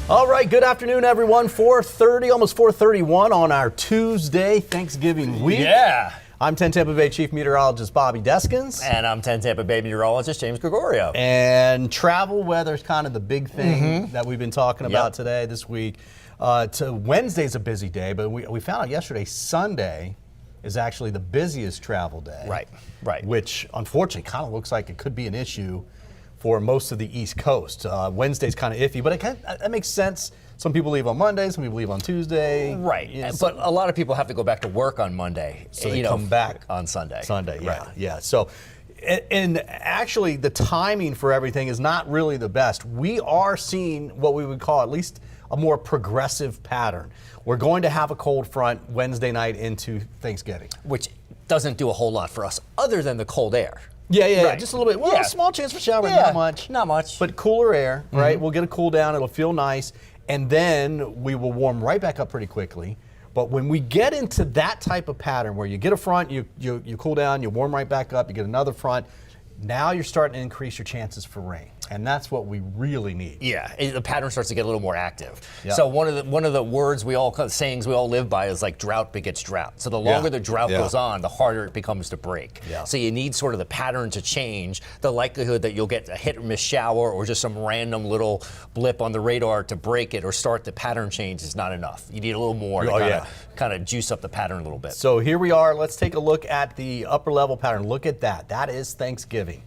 All right, good afternoon, everyone. 4:30, almost 4:31 on our Tuesday Thanksgiving week. Yeah. I'm 10 Tampa Bay Chief Meteorologist Bobby Deskins. And I'm 10 Tampa Bay Meteorologist James Gregorio. And travel weather is kind of the big thing that we've been talking about today, this week. Wednesday's a busy day, but we found out yesterday Sunday is actually the busiest travel day. Right. Which, unfortunately, kind of looks like it could be an issue for most of the East Coast. Wednesday's kind of iffy, but that makes sense. Some people leave on Monday, some people leave on Tuesday. Right, but a lot of people have to go back to work on Monday. So they come back on Sunday. Yeah. So, and actually the timing for everything is not really the best. We are seeing what we would call at least a more progressive pattern. We're going to have a cold front Wednesday night into Thanksgiving. Which doesn't do a whole lot for us other than the cold air. Yeah, just a little bit. Well, a small chance for showering, not much. Not much. But cooler air, right? We'll get a cool down, it'll feel nice, and then we will warm right back up pretty quickly. But when we get into that type of pattern where you get a front, you cool down, you warm right back up, you get another front, now you're starting to increase your chances for rain. And that's what we really need. Yeah, the pattern starts to get a little more active. Yep. So one of the words sayings we all live by is like drought begets drought. So the longer the drought goes on, the harder it becomes to break. Yeah. So you need sort of the pattern to change. The likelihood that you'll get a hit or miss shower or just some random little blip on the radar to break it or start the pattern change is not enough. You need a little more to kind of juice up the pattern a little bit. So here we are. Let's take a look at the upper level pattern. Look at that. That is Thanksgiving.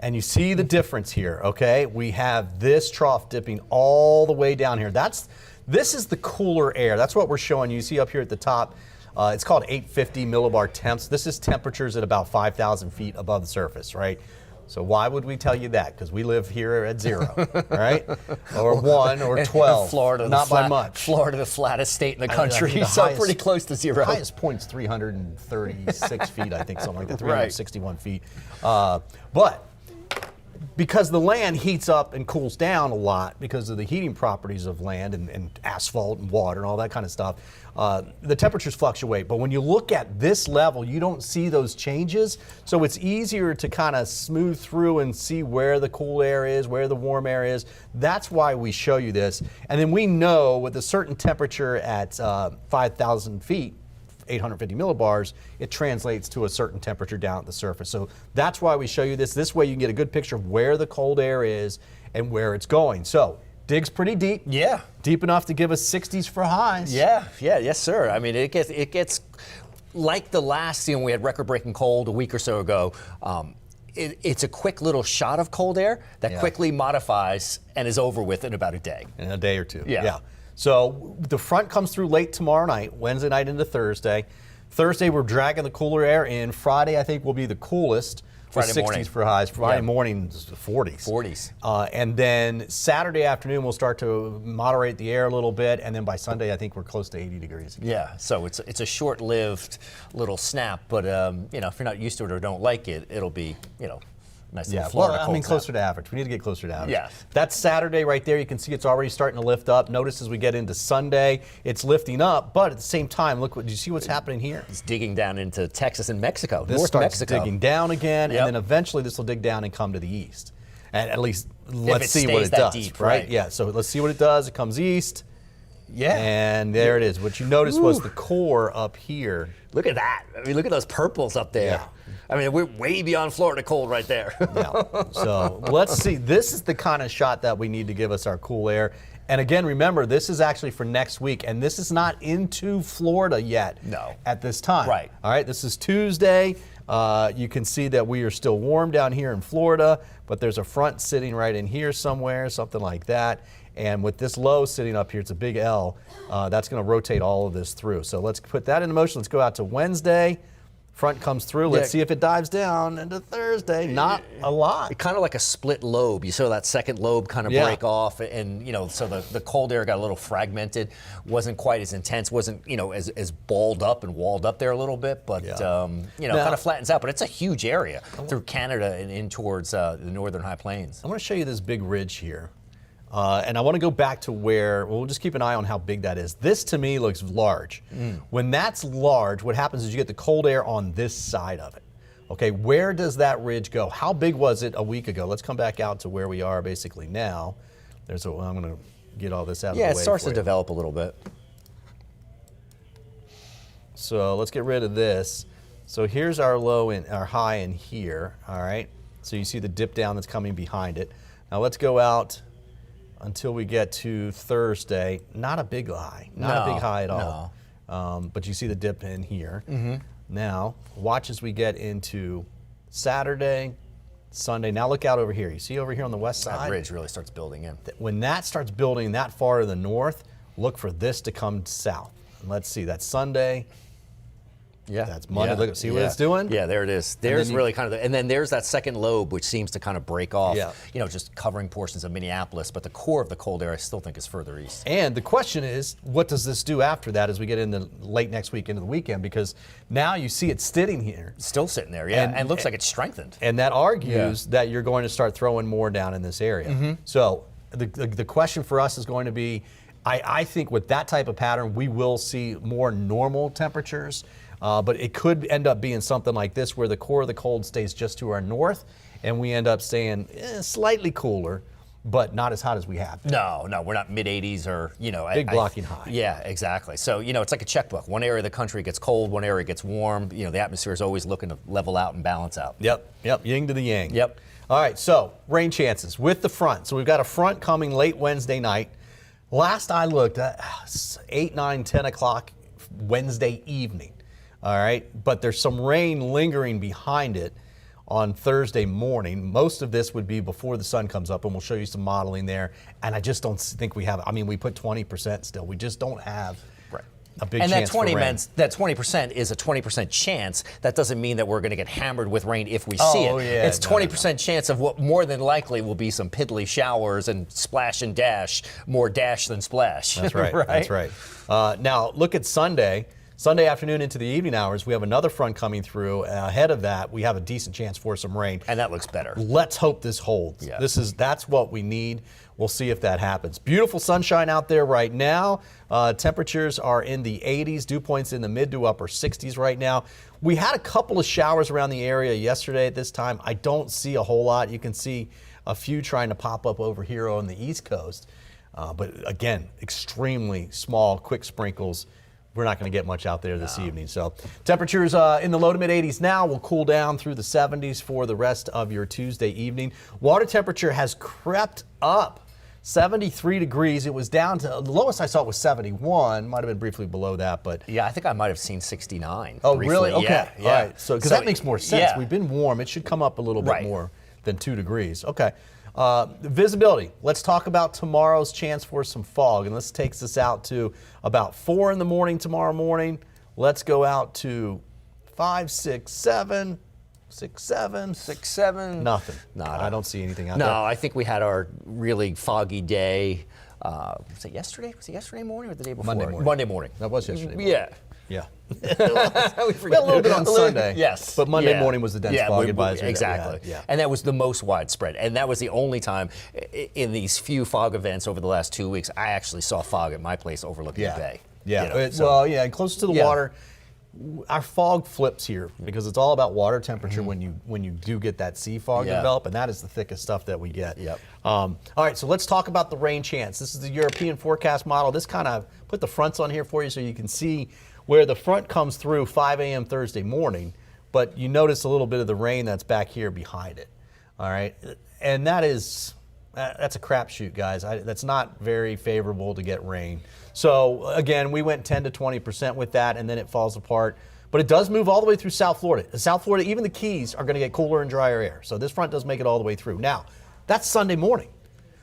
And you see the difference here, okay? We have this trough dipping all the way down here. This is the cooler air. That's what we're showing you. You see up here at the top, it's called 850 millibar temps. This is temperatures at about 5,000 feet above the surface, right? So why would we tell you that? Because we live here at 0, right? Or 1 or 12. Florida, not by much. Florida, the flattest state in the country, pretty close to 0. The highest point's 336 feet, I think, something like that, 361 feet. But because the land heats up and cools down a lot because of the heating properties of land and asphalt and water and all that kind of stuff, the temperatures fluctuate. But when you look at this level, you don't see those changes. So it's easier to kind of smooth through and see where the cool air is, where the warm air is. That's why we show you this. And then we know with a certain temperature at 5,000 feet, 850 millibars, it translates to a certain temperature down at the surface. So that's why we show you this. This way you can get a good picture of where the cold air is and where it's going. So digs pretty deep. Yeah. Deep enough to give us 60s for highs. Yes, sir. I mean, it gets like the last, we had record-breaking cold a week or so ago. It's a quick little shot of cold air that quickly modifies and is over with in about a day. In a day or two. Yeah. So the front comes through late tomorrow night, Wednesday night into Thursday. Thursday, we're dragging the cooler air in. Friday, I think, will be the coolest. Friday 60s morning. for highs. Friday morning, 40s. And then Saturday afternoon, we'll start to moderate the air a little bit. And then by Sunday, I think we're close to 80 degrees. Yeah, so it's a short-lived little snap. But, if you're not used to it or don't like it, it'll be, nice little Florida cold closer to average. We need to get closer to average. Yeah. That's Saturday right there. You can see it's already starting to lift up. Notice as we get into Sunday, it's lifting up, but at the same time, look, do you see what's happening here? It's digging down into Texas and Mexico, This North starts Mexico. digging down again, and then eventually this will dig down and come to the east. And at least let's see what it does. Deep, right? Yeah, so let's see what it does. It comes east. Yeah. And there it is. What you noticed was the core up here. Look at that. I mean, look at those purples up there. Yeah. I mean, we're way beyond Florida cold right there. So let's see. This is the kind of shot that we need to give us our cool air. And again, remember, this is actually for next week, and this is not into Florida yet at this time. Right. All right, this is Tuesday. You can see that we are still warm down here in Florida, but there's a front sitting right in here somewhere, something like that. And with this low sitting up here, it's a big L, that's going to rotate all of this through. So let's put that into motion. Let's go out to Wednesday. Front comes through. Let's see if it dives down into Thursday. Not a lot. Kind of like a split lobe. You saw that second lobe kind of break off, and so the cold air got a little fragmented. Wasn't quite as intense. Wasn't as balled up and walled up there a little bit, but kind of flattens out. But it's a huge area through Canada and in towards the northern high plains. I want to show you this big ridge here. And I want to go back to where, we'll just keep an eye on how big that is. This to me looks large. When that's large, what happens is you get the cold air on this side of it. Okay, where does that ridge go? How big was it a week ago? Let's come back out to where we are basically now. I'm going to get all this out of the way. Yeah, it starts for to you. develop a little bit. So let's get rid of this. So here's our our high in here, all right? So you see the dip down that's coming behind it. Now let's go out until we get to Thursday. Not a big high, not a big high at all. But you see the dip in here. Now, watch as we get into Saturday, Sunday. Now look out over here. You see over here on the west side? That ridge really starts building in. When that starts building that far to the north, look for this to come south. And let's see, that's Sunday. Yeah, That's Monday. Look, see what it's doing? Yeah, there it is. There's really kind of, and then there's that second lobe, which seems to kind of break off, just covering portions of Minneapolis. But the core of the cold air, I still think, is further east. And the question is, what does this do after that as we get into late next week into the weekend? Because now you see it sitting here. Still sitting there, yeah, and looks like it's strengthened. And that argues that you're going to start throwing more down in this area. So the question for us is going to be, I think with that type of pattern, we will see more normal temperatures. But it could end up being something like this where the core of the cold stays just to our north and we end up staying slightly cooler, but not as hot as we have. No, we're not mid-80s or, Big blocking high. Yeah, exactly. So, it's like a checkbook. One area of the country gets cold, one area gets warm. The atmosphere is always looking to level out and balance out. Yep, yin to the yang. Yep. All right, so rain chances with the front. So we've got a front coming late Wednesday night. Last I looked at 8, 9, 10 o'clock Wednesday evening. All right, but there's some rain lingering behind it on Thursday morning. Most of this would be before the sun comes up, and we'll show you some modeling there. And I just don't think we have, we put 20% still. We just don't have a big chance for rain. And that 20% is a 20% chance. That doesn't mean that we're going to get hammered with rain if we see it. Yeah, it's 20% chance of what more than likely will be some piddly showers and splash and dash, more dash than splash. That's right, that's right. Now, look at Sunday. Sunday afternoon into the evening hours, we have another front coming through. Ahead of that, we have a decent chance for some rain. And that looks better. Let's hope this holds. Yeah. That's what we need. We'll see if that happens. Beautiful sunshine out there right now. Temperatures are in the 80s, dew points in the mid to upper 60s right now. We had a couple of showers around the area yesterday at this time. I don't see a whole lot. You can see a few trying to pop up over here on the East Coast. But again, extremely small, quick sprinkles. We're not going to get much out there this evening. So temperatures in the low to mid 80s now will cool down through the 70s for the rest of your Tuesday evening. Water temperature has crept up 73 degrees. It was down to, the lowest I saw was 71. Might have been briefly below that, but. Yeah, I think I might have seen 69. Oh, briefly. really? Okay. Yeah. All right. So, because that makes more sense. Yeah. We've been warm. It should come up a little bit more than 2 degrees. Okay. Visibility. Let's talk about tomorrow's chance for some fog. And this takes us out to about 4 in the morning tomorrow morning. Let's go out to 5, 6, 7. 6, 7. 6, 7. Nothing. Nada. I don't see anything out there. No, I think we had our really foggy day. Was it yesterday? Was it yesterday morning or the day before? Monday morning. That was yesterday morning. Yeah. Yeah. We a little bit on Sunday. Yes. But Monday morning was the dense fog advisory. Exactly. Yeah. And that was the most widespread. And that was the only time in these few fog events over the last 2 weeks, I actually saw fog at my place overlooking the bay. Yeah. And close to the water. Our fog flips here because it's all about water temperature when you do get that sea fog develop, and that is the thickest stuff that we get. Yep. All right, so let's talk about the rain chance. This is the European forecast model. This kind of put the fronts on here for you so you can see where the front comes through 5 a.m. Thursday morning, but you notice a little bit of the rain that's back here behind it. All right, and that's a crapshoot, guys. That's not very favorable to get rain. So again, we went 10 to 20% with that, and then it falls apart. But it does move all the way through South Florida. South Florida, even the Keys are going to get cooler and drier air. So this front does make it all the way through. Now, that's Sunday morning.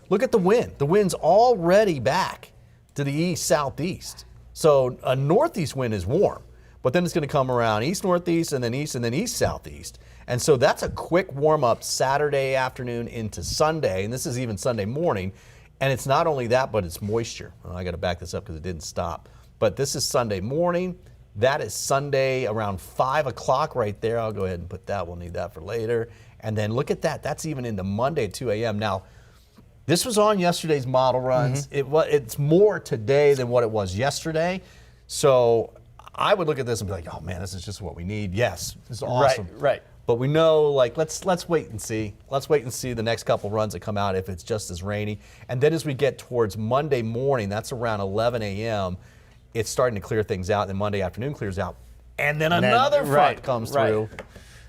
Look at the wind. The wind's already back to the east-southeast. So a northeast wind is warm, but then it's going to come around east-northeast and then east-southeast. And so that's a quick warm-up Saturday afternoon into Sunday, and this is even Sunday morning. And it's not only that, but it's moisture. Well, I got to back this up because it didn't stop. But this is Sunday morning. That is Sunday around 5 o'clock right there. I'll go ahead and put that. We'll need that for later. And then look at that. That's even into Monday at 2 a.m. Now, this was on yesterday's model runs. It's more today than what it was yesterday. So I would look at this and be like, oh, man, this is just what we need. Yes, this is awesome. Right. But we know, like, let's wait and see. Let's wait and see the next couple runs that come out if it's just as rainy. And then as we get towards Monday morning, that's around 11 a.m., it's starting to clear things out. And then Monday afternoon clears out. And then another front comes through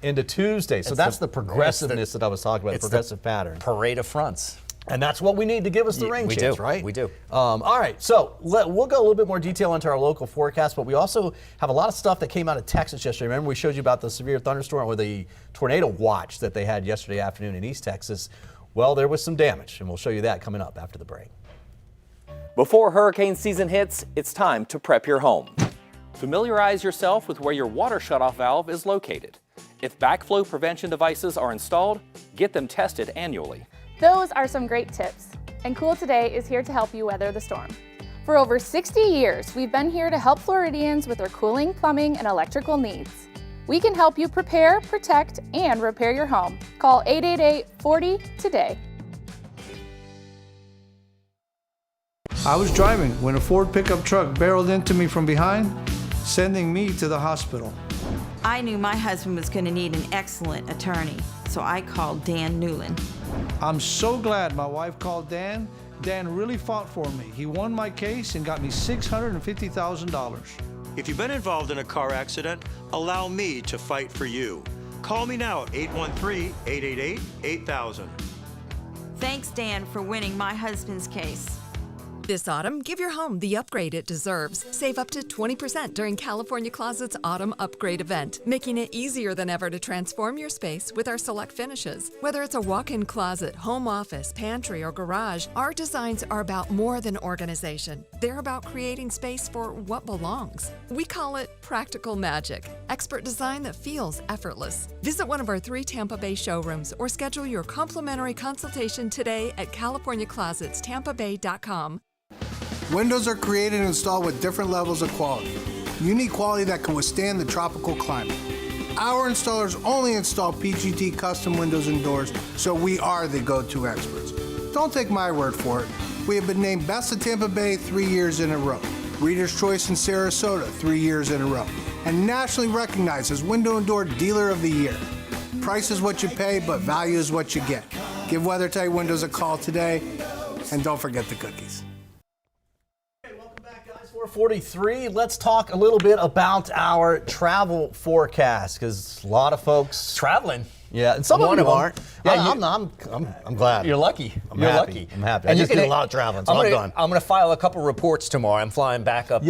into Tuesday. So that's the progressiveness that I was talking about, the progressive pattern. Parade of fronts. And that's what we need to give us the rain chance, right? We do. All right, so we'll go a little bit more detail into our local forecast, but we also have a lot of stuff that came out of Texas yesterday. Remember we showed you about the severe thunderstorm or the tornado watch that they had yesterday afternoon in East Texas? Well, there was some damage, and we'll show you that coming up after the break. Before hurricane season hits, it's time to prep your home. Familiarize yourself with where your water shutoff valve is located. If backflow prevention devices are installed, get them tested annually. Those are some great tips, and Cool Today is here to help you weather the storm. For over 60 years, we've been here to help Floridians with their cooling, plumbing, and electrical needs. We can help you prepare, protect, and repair your home. Call 888-40-TODAY. I was driving when a Ford pickup truck barreled into me from behind, sending me to the hospital. I knew my husband was going to need an excellent attorney, so I called Dan Newland. I'm so glad my wife called Dan. Dan really fought for me. He won my case and got me $650,000. If you've been involved in a car accident, allow me to fight for you. Call me now at 813-888-8000. Thanks, Dan, for winning my husband's case. This autumn, give your home the upgrade it deserves. Save up to 20% during California Closet's Autumn Upgrade event, making it easier than ever to transform your space with our select finishes. Whether it's a walk-in closet, home office, pantry, or garage, our designs are about more than organization. They're about creating space for what belongs. We call it practical magic, expert design that feels effortless. Visit one of our 3 Tampa Bay showrooms or schedule your complimentary consultation today at CaliforniaClosetsTampaBay.com. Windows are created and installed with different levels of quality. You need quality that can withstand the tropical climate. Our installers only install PGT custom windows and doors, so we are the go-to experts. Don't take my word for it. We have been named Best of Tampa Bay 3 years in a row, Reader's Choice in Sarasota 3 years in a row, and nationally recognized as Window and Door Dealer of the Year. Price is what you pay, but value is what you get. Give WeatherTight Windows a call today, and don't forget the cookies. 4:43. Let's talk a little bit about our travel forecast because a lot of folks traveling. Yeah, and some of them aren't. Yeah, I'm glad. You're lucky. You're lucky. I'm happy. I just did a lot of traveling, so I'm done. I'm going to file a couple reports tomorrow. I'm flying back up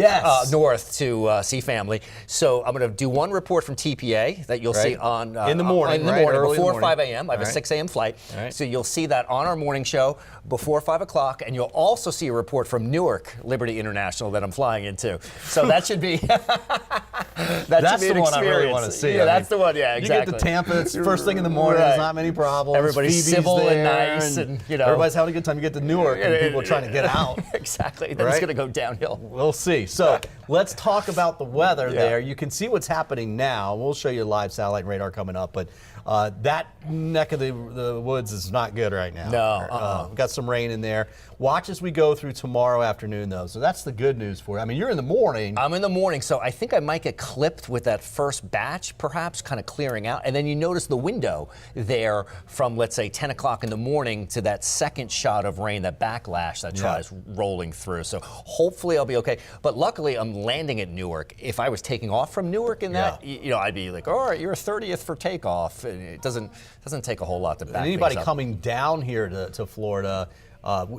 north to see family. So I'm going to do one report from TPA that you'll see on in the morning, before 5 a.m. I have a 6 a.m. flight. So you'll see that on our morning show before 5 o'clock, and you'll also see a report from Newark Liberty International that I'm flying into. So that should be that's the one I really want to see. Yeah, that's the one. Yeah, exactly. You get to Tampa. It's first thing in the morning. There's not many problems. Everybody's Phoebe's civil there, and nice, and you know everybody's having a good time. You get to Newark, and people are trying to get out. Exactly. Then it's going to go downhill. We'll see. So let's talk about the weather there. You can see what's happening now. We'll show you live satellite and radar coming up, but that neck of the woods is not good right now. No. We've got some rain in there. Watch as we go through tomorrow afternoon, though. So that's the good news for you. I mean, you're in the morning. I'm in the morning, so I think I might get clipped with that first batch, perhaps, kind of clearing out. And then you notice the window there from, let's say, 10 o'clock in the morning to that second shot of rain, that backlash that tries rolling through. So hopefully I'll be okay. But luckily, I'm landing at Newark. If I was taking off from Newark in that, you know, I'd be like, all right, you're 30th for takeoff. And it doesn't take a whole lot to back anybody things up. coming down here to Florida,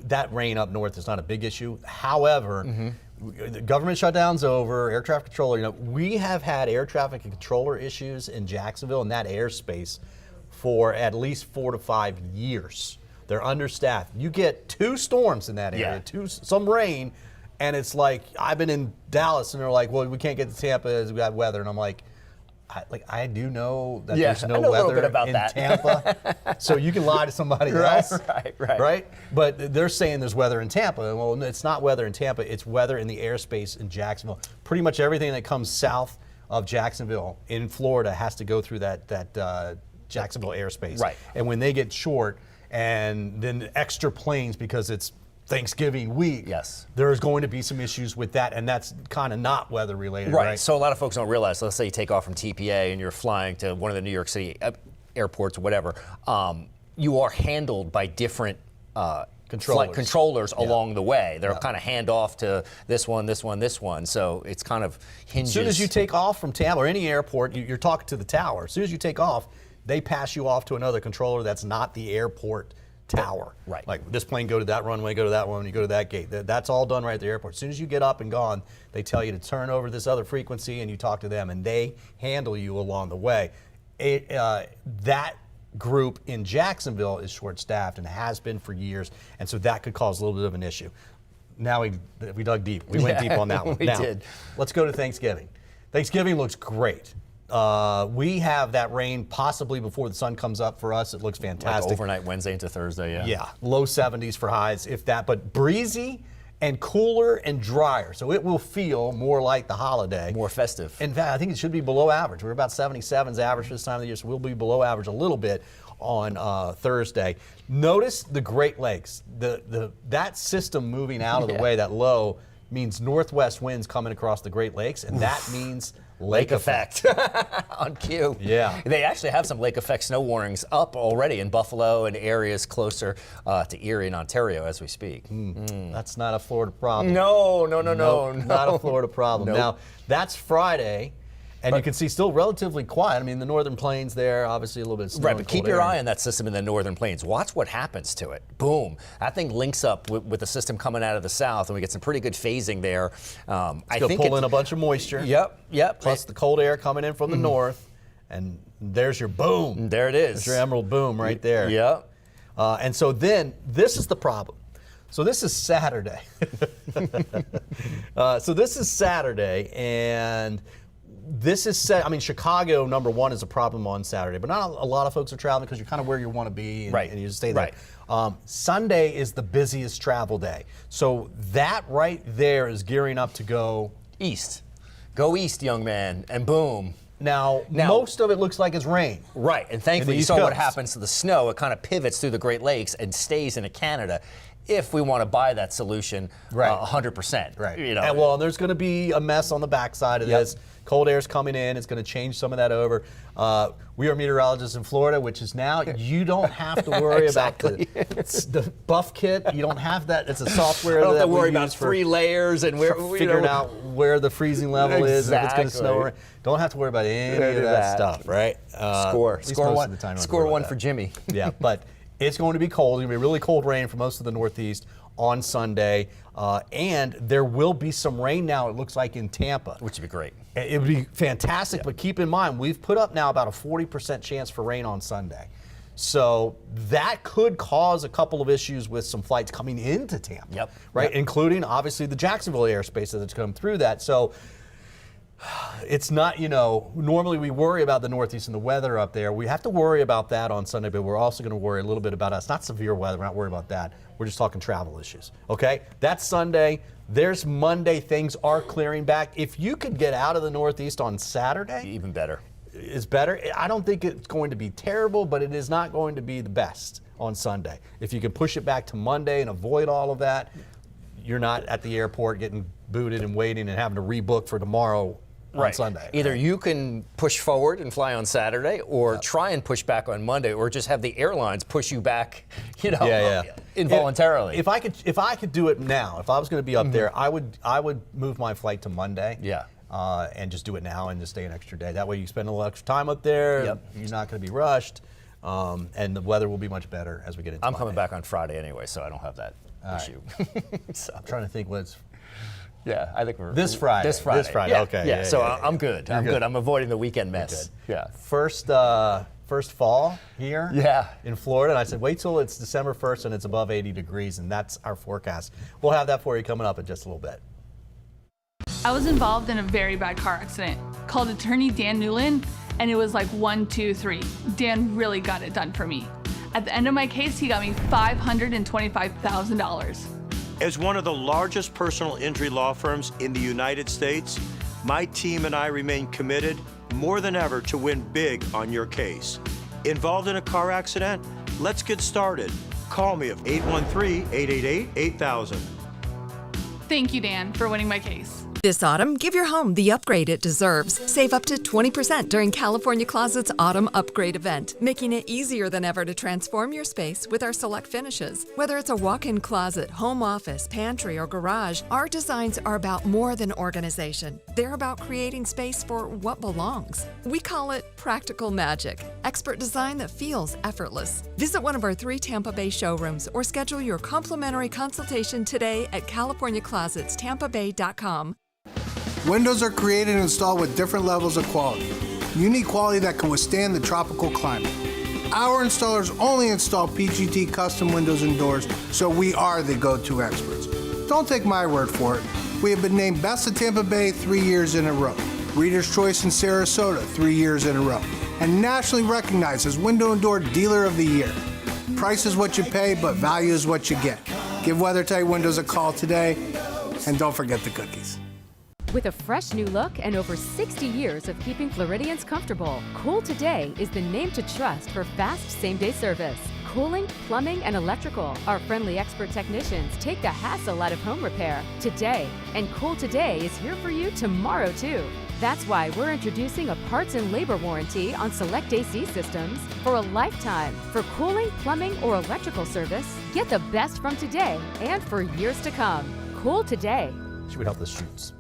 that rain up north is not a big issue. However, the government shutdown's over, air traffic controller, you know, we have had air traffic controller issues in Jacksonville in that airspace for at least 4 to 5 years. They're understaffed. You get 2 storms in that area, some rain, and it's like, I've been in Dallas and they're like, well, we can't get to Tampa as we got weather. And I'm like, I do know that there's no weather in Tampa, so you can lie to somebody else, right? But they're saying there's weather in Tampa. Well, it's not weather in Tampa. It's weather in the airspace in Jacksonville. Pretty much everything that comes south of Jacksonville in Florida has to go through that Jacksonville airspace. Right. And when they get short, and then extra planes because it's Thanksgiving week, Yes. there's going to be some issues with that, and that's kind of not weather related, right? So a lot of folks don't realize, so let's say you take off from TPA and you're flying to one of the New York City airports or whatever, you are handled by different controllers along the way. They're kind of hand off to this one, this one, this one. So it's kind of hinges. As soon as you take off from Tampa or any airport, you're talking to the tower. As soon as you take off, they pass you off to another controller that's not the airport tower. Right. Like this plane, go to that runway, go to that one, you go to that gate. That's all done right at the airport. As soon as you get up and gone, they tell you to turn over this other frequency and you talk to them and they handle you along the way. That group in Jacksonville is short-staffed and has been for years, and so that could cause a little bit of an issue. Now we dug deep. We went deep on that one. We did. Let's go to Thanksgiving. Thanksgiving looks great. We have that rain possibly before the sun comes up for us. It looks fantastic. Like overnight Wednesday into Thursday, yeah. Yeah, low 70s for highs, if that, but breezy and cooler and drier. So it will feel more like the holiday. More festive. In fact, I think it should be below average. We're about 77's average for this time of the year, so we'll be below average a little bit on Thursday. Notice the Great Lakes. That system moving out of the way, that low, means northwest winds coming across the Great Lakes, and that means lake effect. On cue. Yeah. They actually have some lake effect snow warnings up already in Buffalo and areas closer to Erie and Ontario as we speak. That's not a Florida problem. No. Not a Florida problem. Nope. Now, that's Friday, and you can see still relatively quiet. I mean, the northern plains there, obviously a little bit of snow. Right, but keep your eye on that system in the northern plains. Watch what happens to it. Boom. That thing links up with the system coming out of the south, and we get some pretty good phasing there. I think pull in a bunch of moisture. Yep. Plus the cold air coming in from the north, and there's your boom. There it is. There's your emerald boom right there. Yep. And so then, this is the problem. So this is Saturday. And this is set. I mean, Chicago, number one, is a problem on Saturday, but not a lot of folks are traveling because you're kind of where you want to be, and you just stay there. Right. Sunday is the busiest travel day. So that right there is gearing up to go east. Go east, young man, and boom. Now, most of it looks like it's rain. Right, and thankfully you East saw what Coast. happens to the snow. It kind of pivots through the Great Lakes and stays into Canada if we want to buy that solution 100%. Right. You know. And there's going to be a mess on the backside of this. Cold air's coming in. It's going to change some of that over. We are meteorologists in Florida, which is now you don't have to worry about the buff kit. You don't have that. It's a software I don't that have to worry we about use 3 layers and where figuring out where the freezing level is and if it's going to snow. Exactly. Don't have to worry about any of that stuff, right? Score one for Jimmy. Yeah, but it's going to be cold. It's going to be really cold rain for most of the Northeast on Sunday. And there will be some rain now, it looks like, in Tampa. Which would be great. It would be fantastic, but keep in mind, we've put up now about a 40% chance for rain on Sunday. So that could cause a couple of issues with some flights coming into Tampa, right? Including, obviously, the Jacksonville airspace that's come through that. So it's not, normally we worry about the Northeast and the weather up there. We have to worry about that on Sunday, but we're also going to worry a little bit about us. Not severe weather, we're not worried about that. We're just talking travel issues, okay? That's Sunday. There's Monday. Things are clearing back. If you could get out of the Northeast on Saturday, even better. Is better. I don't think it's going to be terrible, but it is not going to be the best on Sunday. If you can push it back to Monday and avoid all of that, you're not at the airport getting booted and waiting and having to rebook for tomorrow on Sunday. Either you can push forward and fly on Saturday, or try and push back on Monday, or just have the airlines push you back, involuntarily. If I could do it now, if I was going to be up there, I would move my flight to Monday. Yeah. And just do it now and just stay an extra day. That way you spend a little extra time up there. You're not going to be rushed, and the weather will be much better as we get into I'm Monday. coming back on Friday anyway, so I don't have that issue. So I'm trying to think what's. Yeah, I think we're this Friday. This Friday. This Friday. Yeah. Okay. Yeah. So I'm good. I'm good. I'm avoiding the weekend mess. Yeah. First fall here. In Florida, and I said, wait till it's December 1st and it's above 80 degrees, and that's our forecast. We'll have that for you coming up in just a little bit. I was involved in a very bad car accident. Called attorney Dan Newland, and it was like 1, 2, 3. Dan really got it done for me. At the end of my case, he got me $525,000. As one of the largest personal injury law firms in the United States, my team and I remain committed more than ever to win big on your case. Involved in a car accident? Let's get started. Call me at 813-888-8000. Thank you, Dan, for winning my case. This autumn, give your home the upgrade it deserves. Save up to 20% during California Closet's Autumn Upgrade event, making it easier than ever to transform your space with our select finishes. Whether it's a walk-in closet, home office, pantry, or garage, our designs are about more than organization. They're about creating space for what belongs. We call it practical magic, expert design that feels effortless. Visit one of our 3 Tampa Bay showrooms or schedule your complimentary consultation today at CaliforniaClosetsTampaBay.com. Windows are created and installed with different levels of quality. Unique quality that can withstand the tropical climate. Our installers only install PGT custom windows and doors, so we are the go-to experts. Don't take my word for it. We have been named Best of Tampa Bay 3 years in a row, Reader's Choice in Sarasota 3 years in a row, and nationally recognized as Window and Door Dealer of the Year. Price is what you pay, but value is what you get. Give WeatherTight Windows a call today, and don't forget the cookies. With a fresh new look and over 60 years of keeping Floridians comfortable, Cool Today is the name to trust for fast same-day service. Cooling, plumbing, and electrical. Our friendly expert technicians take the hassle out of home repair today. And Cool Today is here for you tomorrow, too. That's why we're introducing a parts and labor warranty on select AC systems for a lifetime. For cooling, plumbing, or electrical service, get the best from today and for years to come. Cool Today. Should we help the shoots?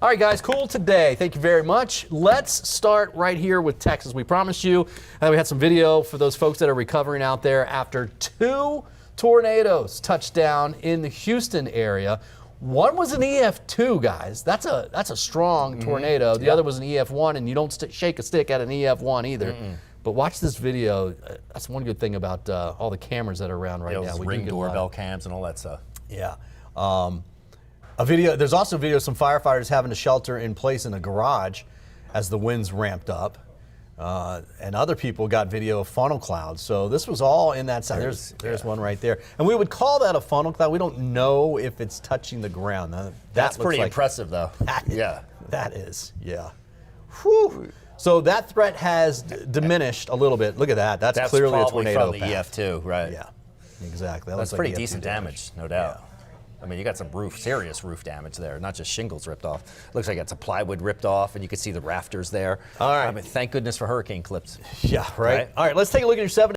All right, guys, Cool Today. Thank you very much. Let's start right here with Texas. We promised you we had some video for those folks that are recovering out there after 2 tornadoes touched down in the Houston area. One was an EF2, guys. That's a strong tornado. The other was an EF1, and you don't shake a stick at an EF1 either. But watch this video. That's one good thing about all the cameras that are around right now. We Ring doorbell cams and all that stuff. Yeah. There's also a video of some firefighters having to shelter in place in a garage as the winds ramped up. And other people got video of funnel clouds. So this was all in that side. There's one right there. And we would call that a funnel cloud. We don't know if it's touching the ground. That's pretty impressive, though. That is, yeah. Whew. So that threat has diminished a little bit. Look at that. That's clearly a tornado from the EF2, right? Yeah, exactly. That's pretty decent damage, no doubt. Yeah. I mean, you got some serious roof damage there, not just shingles ripped off. Looks like got some plywood ripped off, and you can see the rafters there. All right. I mean, thank goodness for hurricane clips. Yeah, right? All right, let's take a look at your 7